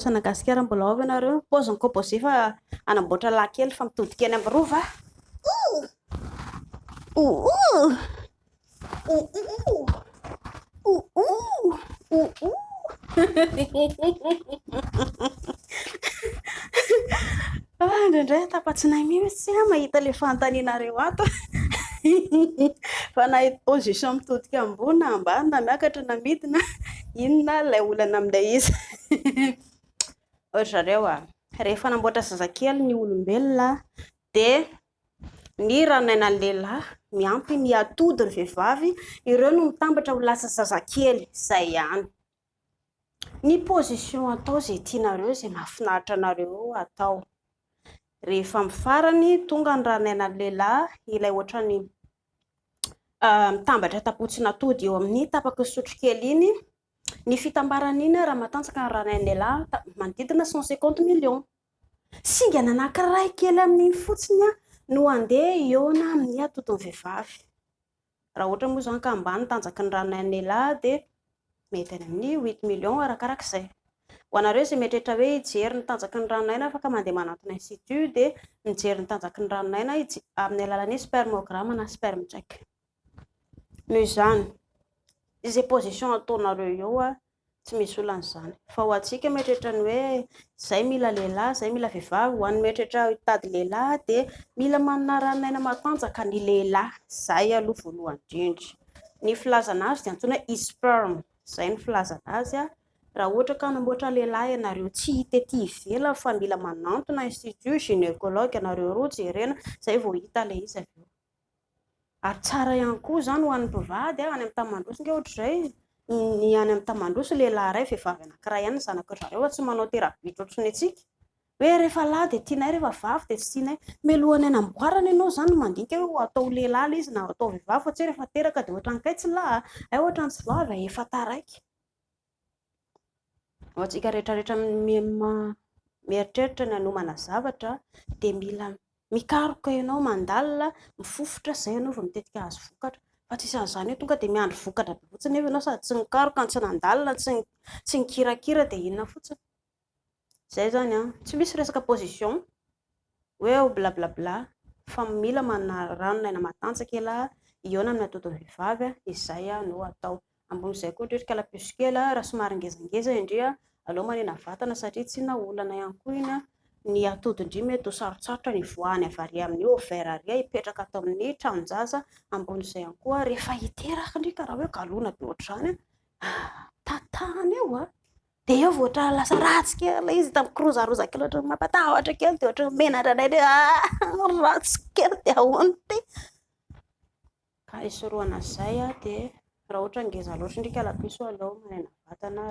Sanagasikara mbola ao ianareo paoziny composé fa anamboatra lahy kely fa mitodika any amin'ny rova. Indraindray tapatsinay mihitsy mahita le fanontanianareo ato. Fa nahita position mitodika ambony na ambany na miakatra na midina, inona ilay olana amin'ilay izy. Zareo rehefa namboatra zazakely ny olombelona dia ny ranonainan'ny lehilahy miampy ny atody ny vehivavy, ireo no mitambatra ho lasa zazakely. Izay ihany. Ny position atao izay tianareo, izay mahafinaritra anareo atao. Rehefa amin'ny farany tonga ny ranonainan'ny lehilahy, ilay ohatran'ny mitambatra tapotsин'atody eo amin'ny tapaky ny sotrokely iny. Ny fitambarana iny raha matanjaka ny ranonain'ny lehilahy manodidina 150 millions. Singana anankiray kely amin'iny fotsiny no andeha eo na amin'ny atodin'ny vehivavy. Raha ohatra moa izany ka ambany tanjaky ny ranonain'ny lehilahy dia mety any amin'ny 8 millions arakarak'izay. Ho anareo izay mieritreritra hoe hijery ny tanjaky ny ranonaina afaka mandeha manantona institut dia mijery ny tanjaky ny ranonaina amin'ny alalan'ny spermogramme na sperme check. Noho izany, izay position ataonareo eo tsy misy olan'izany. Fa ho antsika mieritreritra ny hoe izay mila lehilahy, izay mila vehivavy, ho an'ny mieritreritra hitady lehilahy dia mila manana ranonaina matanjaka ny lehilahy. Izay aloha voalohany indrindra. Ny filazana azy dia antsoina hoe sperme. Izay ny filazana azy. Raha ohatra ka hanamboatra lehilahy ianareo tsy hita ety ivelany fa mila manantona institut gynécologue ianareo roa jerena izay vao hita ilay izy avy eo. Ary tsara ihany koa izany ho an'ny mpivady any amin'ny taman-droso nga ohatr'izay ny any amin'ny taman-droso lehilahy iray vehivavy anankiray ihany zanaka zareo tsy manao terapia ohatr'ny antsika. Hoe rehefa lahy dia tianay, rehefa vavy dia tsy tianay. Mialohan'ny hanamboarana ianao izany mandika hoe atao lehilahy ilay izy na atao vehivavy fa tsy rehefa teraka dia ohatran'ny kay tsy lahy, ohatran'ny tsy vavy efa taraiky. Ho antsika rehetrarehetra mieritreritra ny hanomana zavatra dia mila mikaroka ianao mandalina mifofotra izay ianao vao mitetika azo vokatra. Fa tsy izany hoe tonga dia miandry vokatra be fotsiny nefa ianao sady tsy nikaroka, tsy nandalina, tsy nikirakira dia inona fotsiny. Izay zany tsy misy resaka position hoe blablabla fa mila manana ranonaina matanjaka ialahy eo amin'ny atodin'ny vehivavy. Izay no atao. Ambon'izay koa indrindra kalapiso kely raha somary ngezangeza indrindra aleo manena vatana satria tsy naolana ihany koa iny. Ny atody mety ho sarotsarotra ny voany avy ary amin'ny ovaire ary hipetraka ato amin'ny tranonjaza. Ambon'izay ihany koa rehefa hiteraka ndrika raha hoe galona be ohatr'izany tatahana eo dia eo vao ohatran'ny lasa ratsy kely izy tamin'ny kirozaroza kely ohatran'ny mampatahotra kely dia ohatran'ny menatra indray ratsy kely dia ahoana ty. Ka hisoroana izay dia raha ohatra ngeza loatra indrika kalapiso aleo manena vatana.